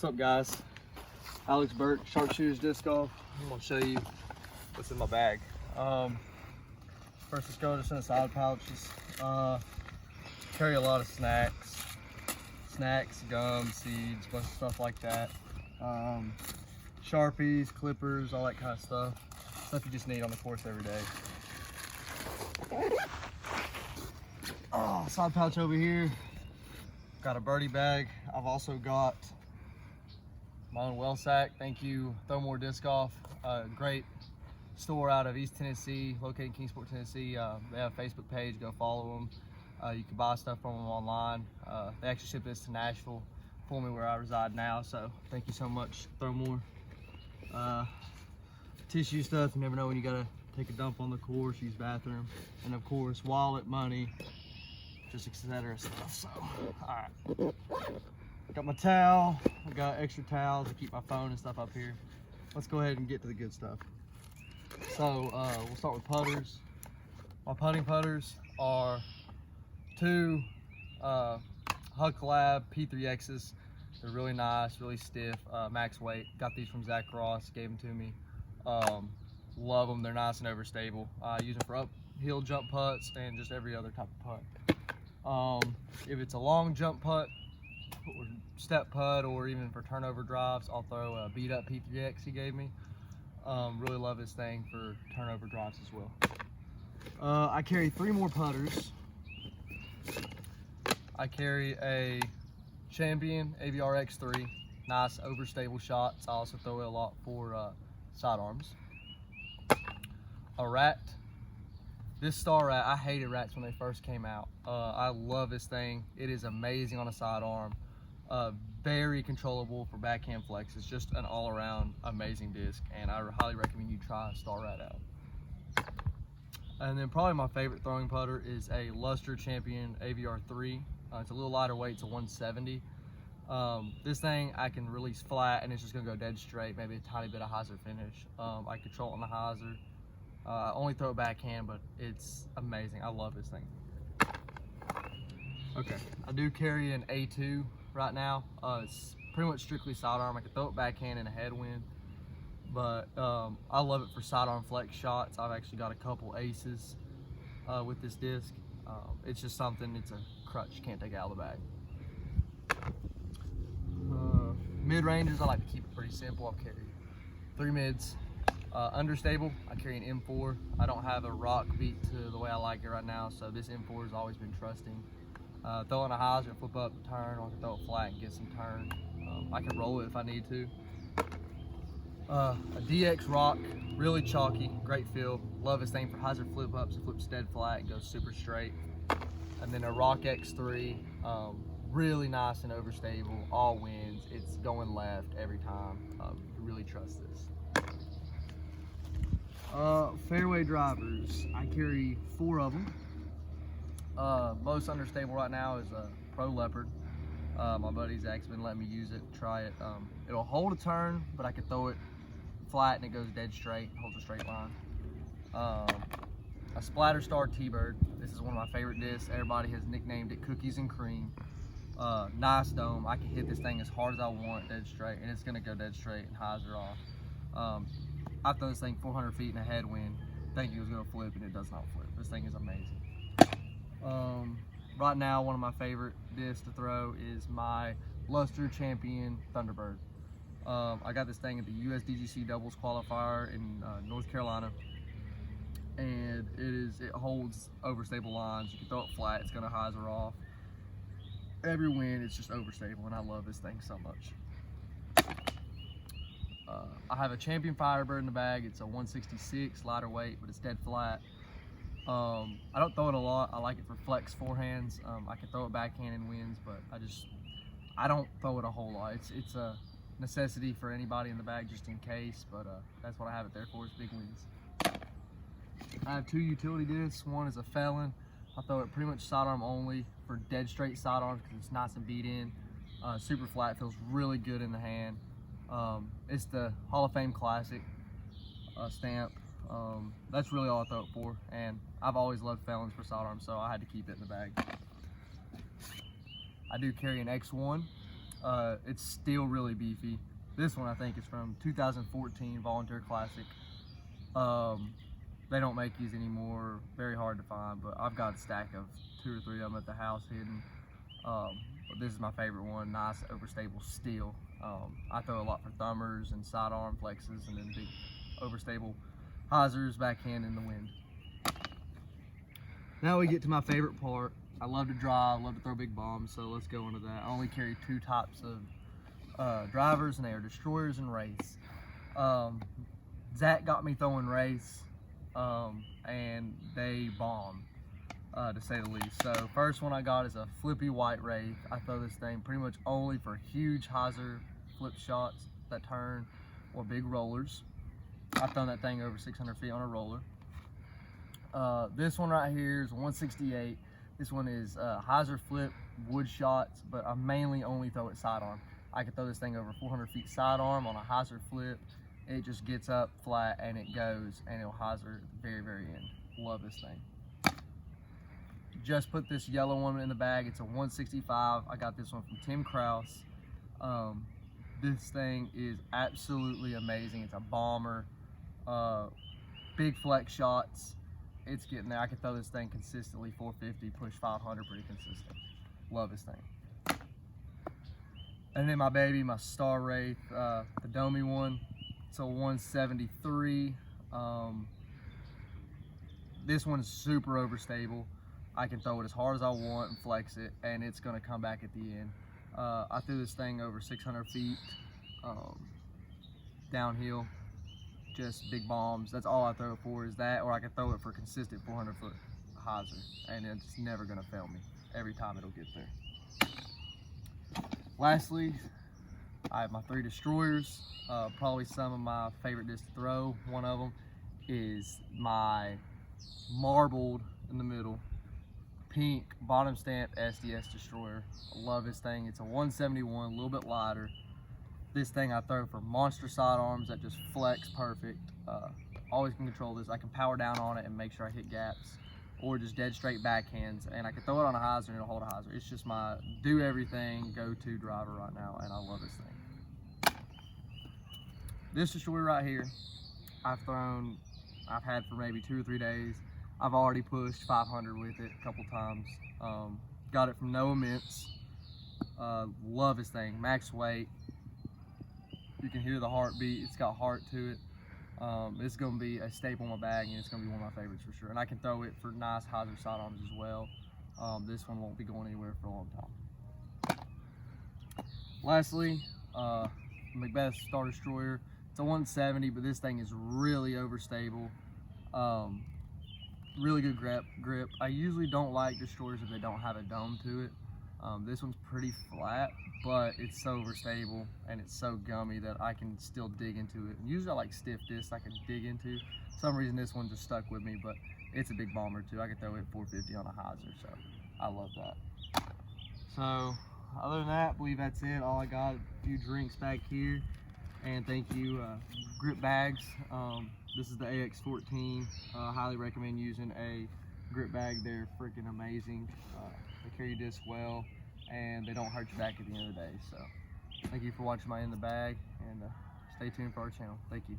What's up, guys? Alex Burke, Sharpshooters Disc Golf. I'm gonna show you what's in my bag. First, let's go just in the side pouches. Carry a lot of snacks, gum, seeds, bunch of stuff like that. Sharpies, clippers, all that kind of stuff. Stuff you just need on the course every day. Side pouch over here. Got a birdie bag. I've also got my own well sack. Thank you, Throw Disc Golf. Great store out of East Tennessee, located in Kingsport, Tennessee. They have a Facebook page. Go follow them. You can buy stuff from them online. They actually ship this to Nashville for me, where I reside now. So thank you so much, Throw. Tissue stuff. You never know when you gotta take a dump on the course, use bathroom, and of course wallet, money, just etc. stuff. So, all right. Got my towel. I got extra towels to keep my phone and stuff up here. Let's go ahead and get to the good stuff. So we'll start with putters. My putting putters are two Huck Lab P3Xs. They're really nice, really stiff, max weight. Got these from Zach Ross, gave them to me. Love them, they're nice and overstable. I use them for uphill jump putts and just every other type of putt. If it's a long jump putt, or step putt, or even for turnover drives, I'll throw a beat up P3X he gave me. Really love this thing for turnover drives as well. I carry 3 more putters. I carry a Champion AVR X3, nice overstable shots. I also throw it a lot for sidearms. A rat. This Star Rat, I hated rats when they first came out. I love this thing. It is amazing on a sidearm. Very controllable for backhand flex. It's just an all-around amazing disc, and I highly recommend you try Star Rat out. And then probably my favorite throwing putter is a Luster Champion AVR 3. It's a little lighter weight, it's a 170. This thing I can release flat and it's just gonna go dead straight, maybe a tiny bit of hyzer finish. I control it on the hyzer. I only throw it backhand, but it's amazing. I love this thing. Okay, I do carry an A2 right now. It's pretty much strictly sidearm. I can throw it backhand in a headwind, but I love it for sidearm flex shots. I've actually got a couple aces with this disc. It's just something, it's a crutch you can't take out of the bag. Mid-ranges, I like to keep it pretty simple. I've carried 3 mids. Understable, I carry an M4. I don't have a rock beat to the way I like it right now, so this M4 has always been trusting. Throw in a hyzer, flip up, turn, or I can throw it flat and get some turn. I can roll it if I need to. A DX rock, really chalky, great feel. Love this thing for hyzer flip ups. It flips dead flat and goes super straight. And then a Rock X3, really nice and overstable, all winds. It's going left every time. You can really trust this. Fairway drivers, I carry 4 of them. Most understable right now is a Pro Leopard. My buddy Zach's been letting me use it, try it. It'll hold a turn, but I can throw it flat and it goes dead straight, holds a straight line. A Splatter Star Teebird. This is one of my favorite discs. Everybody has nicknamed it Cookies and Cream. Nice dome. I can hit this thing as hard as I want, dead straight, and it's gonna go dead straight and hyzer off. I throw this thing 400 feet in a headwind, thinking it was gonna flip, and it does not flip. This thing is amazing. Right now, one of my favorite discs to throw is my Luster Champion Thunderbird. I got this thing at the USDGC doubles qualifier in North Carolina, and it holds overstable lines. You can throw it flat, it's gonna hyzer off. Every wind, it's just overstable, and I love this thing so much. I have a Champion Firebird in the bag. It's a 166, lighter weight, but it's dead flat. I don't throw it a lot. I like it for flex forehands. I can throw it backhand in winds, but I don't throw it a whole lot. It's a necessity for anybody in the bag just in case, but that's what I have it there for, is big winds. I have 2 utility discs. One is a Felon. I throw it pretty much sidearm only for dead straight sidearms because it's nice and beat in. Super flat, feels really good in the hand. It's the Hall of Fame Classic stamp. That's really all I throw it for, and I've always loved Felons for sidearms, so I had to keep it in the bag. I do carry an X1. It's still really beefy. This one I think is from 2014 Volunteer Classic. They don't make these anymore, very hard to find, but I've got a stack of 2 or 3 of them at the house hidden. But this is my favorite one, nice overstable steel. I throw a lot for thumbers and sidearm flexes and then big overstable hyzers, backhand in the wind. Now we get to my favorite part. I love to drive, love to throw big bombs, so let's go into that. I only carry 2 types of drivers, and they are destroyers and wraiths. Zach got me throwing wraiths, and they bomb, to say the least. So first one I got is a flippy white wraith. I throw this thing pretty much only for huge hyzer flip shots that turn or big rollers. I've thrown that thing over 600 feet on a roller. This one right here is 168. This one is hyzer flip wood shots, but I mainly only throw it sidearm. I can throw this thing over 400 feet sidearm on a hyzer flip. It just gets up flat and it goes, and it'll hyzer at the very, very end. Love this thing. Just put this yellow one in the bag. It's a 165. I got this one from Tim Kraus. This thing is absolutely amazing. It's a bomber. Big flex shots. It's getting there. I can throw this thing consistently 450, push 500 pretty consistent. Love this thing. And then my baby, my Star Wraith, the Domi one. It's a 173. This one's super overstable. I can throw it as hard as I want and flex it, and it's gonna come back at the end. I threw this thing over 600 feet downhill. Just big bombs. That's all I throw it for, is that, or I can throw it for consistent 400 foot hyzer, and it's never gonna fail me. Every time it'll get there. Lastly, I have my 3 destroyers. Probably some of my favorite discs to throw. One of them is my marbled in the middle, pink bottom stamp SDS destroyer. I love this thing. It's a 171, a little bit lighter. This thing I throw for monster sidearms that just flex perfect. Always can control this. I can power down on it and make sure I hit gaps, or just dead straight backhands, and I can throw it on a hyzer and it'll hold a hyzer. It's just my do everything go-to driver right now, and I love this thing. This destroyer right here, I've had for maybe 2 or 3 days. I've already pushed 500 with it a couple times. Got it from Noah Mints. Love this thing, max weight. You can hear the heartbeat. It's got heart to it. It's going to be a staple in my bag, and it's going to be one of my favorites for sure. And I can throw it for nice hyzer sidearms as well. This one won't be going anywhere for a long time. Lastly, Mcbeth Star Destroyer. It's a 170, but this thing is really overstable. Really good grip. I usually don't like destroyers if they don't have a dome to it. This one's pretty flat, but it's so overstable and it's so gummy that I can still dig into it. And usually I like stiff discs I can dig into. For some reason this one just stuck with me, but it's a big bomber too. I can throw it 450 on a hyzer, so I love that. So other than that, I believe that's it. All I got, a few drinks back here, and thank you, Grip Bags. This is the AX14. Highly recommend using a grip bag. They're freaking amazing. They carry your disc well, and they don't hurt your back at the end of the day. So thank you for watching my In the Bag, and stay tuned for our channel. Thank you.